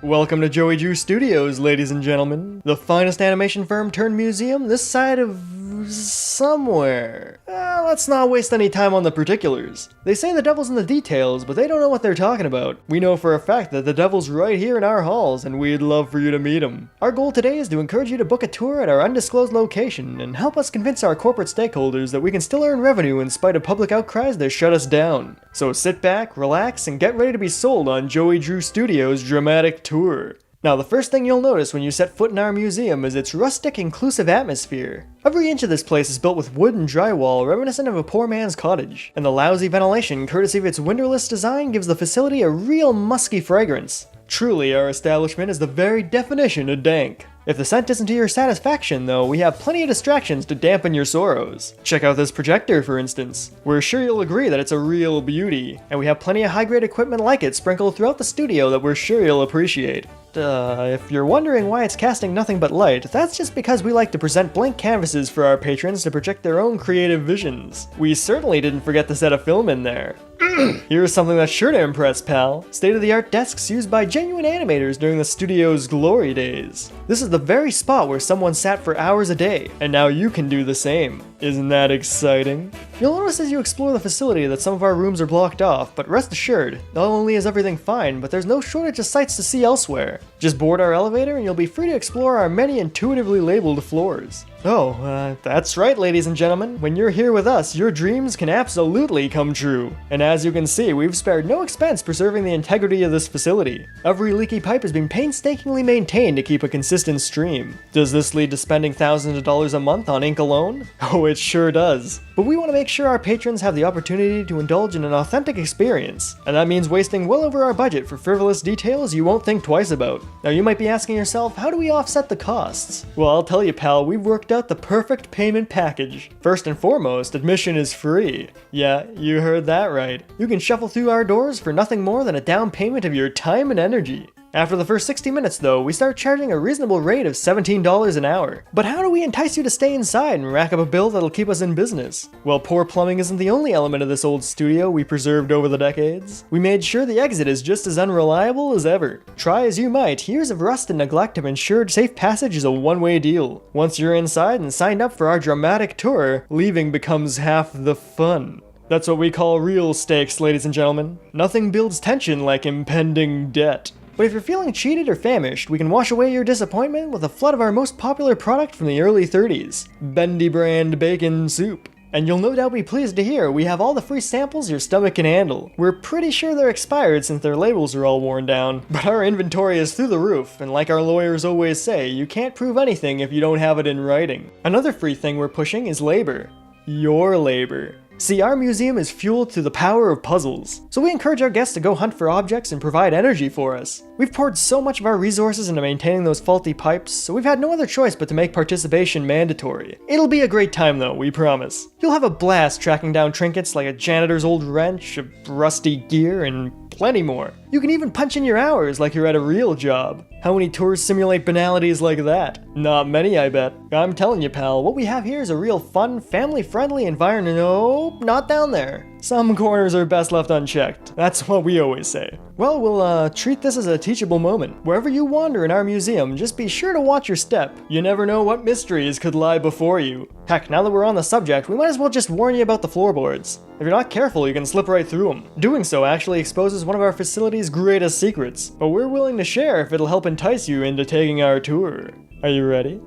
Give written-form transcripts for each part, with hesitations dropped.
Welcome to Joey Drew Studios, ladies and gentlemen. The finest animation firm turned museum this side of somewhere. Let's not waste any time on the particulars. They say the devil's in the details, but they don't know what they're talking about. We know for a fact that the devil's right here in our halls, and we'd love for you to meet him. Our goal today is to encourage you to book a tour at our undisclosed location and help us convince our corporate stakeholders that we can still earn revenue in spite of public outcries that shut us down. So sit back, relax, and get ready to be sold on Joey Drew Studios' Drawmatic tour. Now, the first thing you'll notice when you set foot in our museum is its rustic, inclusive atmosphere. Every inch of this place is built with wood and drywall reminiscent of a poor man's cottage, and the lousy ventilation courtesy of its windowless design gives the facility a real musky fragrance. Truly, our establishment is the very definition of dank. If the scent isn't to your satisfaction, though, we have plenty of distractions to dampen your sorrows. Check out this projector, for instance. We're sure you'll agree that it's a real beauty, and we have plenty of high-grade equipment like it sprinkled throughout the studio that we're sure you'll appreciate. If you're wondering why it's casting nothing but light, that's just because we like to present blank canvases for our patrons to project their own creative visions. We certainly didn't forget to set a film in there. Here's something that's sure to impress, pal. State-of-the-art desks used by genuine animators during the studio's glory days. This is the very spot where someone sat for hours a day, and now you can do the same. Isn't that exciting? You'll notice as you explore the facility that some of our rooms are blocked off, but rest assured, not only is everything fine, but there's no shortage of sights to see elsewhere. Just board our elevator and you'll be free to explore our many intuitively labeled floors. That's right, ladies and gentlemen. When you're here with us, your dreams can absolutely come true. And as you can see, we've spared no expense preserving the integrity of this facility. Every leaky pipe has been painstakingly maintained to keep a consistent stream. Does this lead to spending thousands of dollars a month on ink alone? Oh, it sure does. But we want to make sure our patrons have the opportunity to indulge in an authentic experience, and that means wasting well over our budget for frivolous details you won't think twice about. Now you might be asking yourself, how do we offset the costs? Well, I'll tell you, pal, we've worked out the perfect payment package. First and foremost, admission is free. Yeah, you heard that right. You can shuffle through our doors for nothing more than a down payment of your time and energy. After the first 60 minutes though, we start charging a reasonable rate of $17 an hour. But how do we entice you to stay inside and rack up a bill that'll keep us in business? Well, poor plumbing isn't the only element of this old studio we preserved over the decades. We made sure the exit is just as unreliable as ever. Try as you might, years of rust and neglect have ensured safe passage is a one-way deal. Once you're inside and signed up for our Drawmatic tour, leaving becomes half the fun. That's what we call real stakes, ladies and gentlemen. Nothing builds tension like impending debt. But if you're feeling cheated or famished, we can wash away your disappointment with a flood of our most popular product from the early 30s, Bendy brand bacon soup. And you'll no doubt be pleased to hear we have all the free samples your stomach can handle. We're pretty sure they're expired since their labels are all worn down, but our inventory is through the roof, and like our lawyers always say, you can't prove anything if you don't have it in writing. Another free thing we're pushing is labor. Your labor. See, our museum is fueled through the power of puzzles, so we encourage our guests to go hunt for objects and provide energy for us. We've poured so much of our resources into maintaining those faulty pipes, so we've had no other choice but to make participation mandatory. It'll be a great time though, we promise. You'll have a blast tracking down trinkets like a janitor's old wrench, a rusty gear, and plenty more. You can even punch in your hours like you're at a real job. How many tours simulate banalities like that? Not many, I bet. I'm telling you, pal, what we have here is a real fun, family-friendly environment. Nope, not down there. Some corners are best left unchecked. That's what we always say. Well, we'll treat this as a teachable moment. Wherever you wander in our museum, just be sure to watch your step. You never know what mysteries could lie before you. Heck, now that we're on the subject, we might as well just warn you about the floorboards. If you're not careful, you can slip right through them. Doing so actually exposes one of our facility's greatest secrets, but we're willing to share if it'll help entice you into taking our tour. Are you ready?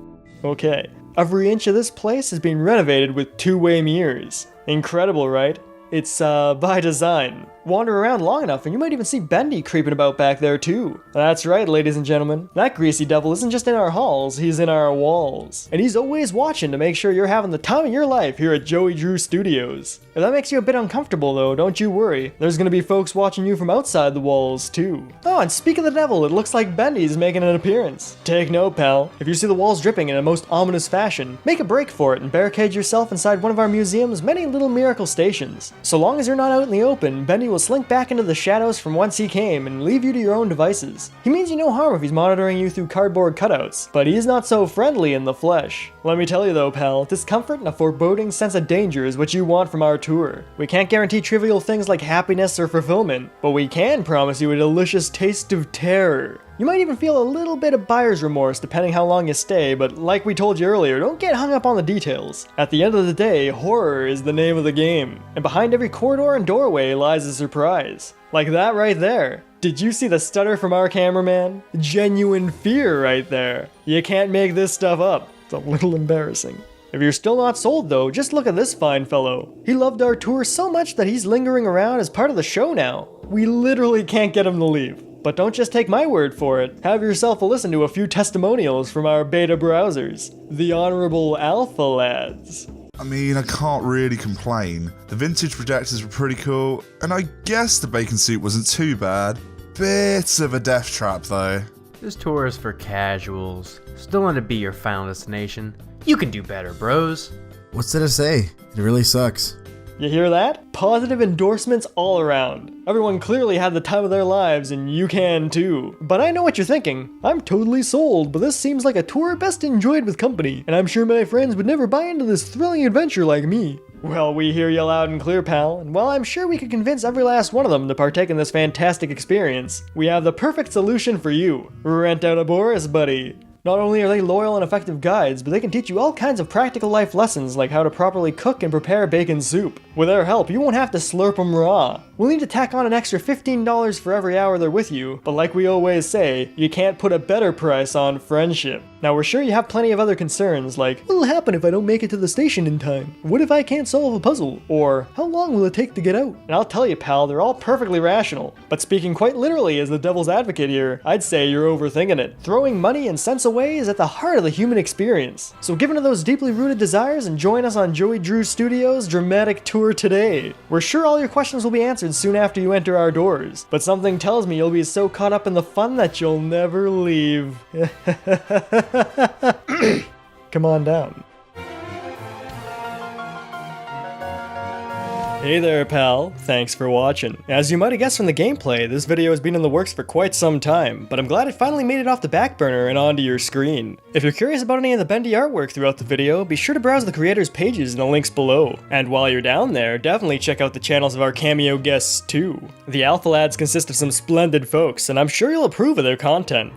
Okay. Every inch of this place has been renovated with two-way mirrors. Incredible, right? It's by design. Wander around long enough and you might even see Bendy creeping about back there too. That's right, ladies and gentlemen. That greasy devil isn't just in our halls, he's in our walls. And he's always watching to make sure you're having the time of your life here at Joey Drew Studios. If that makes you a bit uncomfortable though, don't you worry. There's gonna be folks watching you from outside the walls too. Oh, and speak of the devil, it looks like Bendy's making an appearance. Take note, pal. If you see the walls dripping in a most ominous fashion, make a break for it and barricade yourself inside one of our museum's many little miracle stations. So long as you're not out in the open, Bendy will slink back into the shadows from whence he came and leave you to your own devices. He means you no harm if he's monitoring you through cardboard cutouts, but he's not so friendly in the flesh. Let me tell you though, pal, discomfort and a foreboding sense of danger is what you want from our tour. We can't guarantee trivial things like happiness or fulfillment, but we can promise you a delicious taste of terror. You might even feel a little bit of buyer's remorse depending how long you stay, but like we told you earlier, don't get hung up on the details. At the end of the day, horror is the name of the game, and behind every corridor and doorway lies a surprise. Like that right there. Did you see the stutter from our cameraman? Genuine fear right there. You can't make this stuff up. It's a little embarrassing. If you're still not sold though, just look at this fine fellow. He loved our tour so much that he's lingering around as part of the show now. We literally can't get him to leave. But don't just take my word for it. Have yourself a listen to a few testimonials from our beta browsers. The Honorable Alphalads. I mean, I can't really complain. The vintage projectors were pretty cool, and I guess the bacon suit wasn't too bad. Bit of a death trap though. This tour is for casuals. Still want to be your final destination. You can do better, bros. What's there to say? It really sucks. You hear that? Positive endorsements all around. Everyone clearly had the time of their lives, and you can too. But I know what you're thinking. I'm totally sold, but this seems like a tour best enjoyed with company, and I'm sure my friends would never buy into this thrilling adventure like me. Well, we hear you loud and clear, pal, and while I'm sure we could convince every last one of them to partake in this fantastic experience, we have the perfect solution for you. Rent out a Boris buddy. Not only are they loyal and effective guides, but they can teach you all kinds of practical life lessons like how to properly cook and prepare bacon soup. With their help, you won't have to slurp them raw. We'll need to tack on an extra $15 for every hour they're with you, but like we always say, you can't put a better price on friendship. Now we're sure you have plenty of other concerns like, what'll happen if I don't make it to the station in time? What if I can't solve a puzzle? Or, how long will it take to get out? And I'll tell you pal, they're all perfectly rational. But speaking quite literally as the devil's advocate here, I'd say you're overthinking it. Throwing money and sense away is at the heart of the human experience. So give in to those deeply rooted desires and join us on Joey Drew Studios' dramatic tour today. We're sure all your questions will be answered soon after you enter our doors, but something tells me you'll be so caught up in the fun that you'll never leave. Come on down. Hey there, pal. Thanks for watching. As you might have guessed from the gameplay, this video has been in the works for quite some time, but I'm glad it finally made it off the back burner and onto your screen. If you're curious about any of the Bendy artwork throughout the video, be sure to browse the creators' pages in the links below. And while you're down there, definitely check out the channels of our cameo guests too. The Alphalads consist of some splendid folks, and I'm sure you'll approve of their content.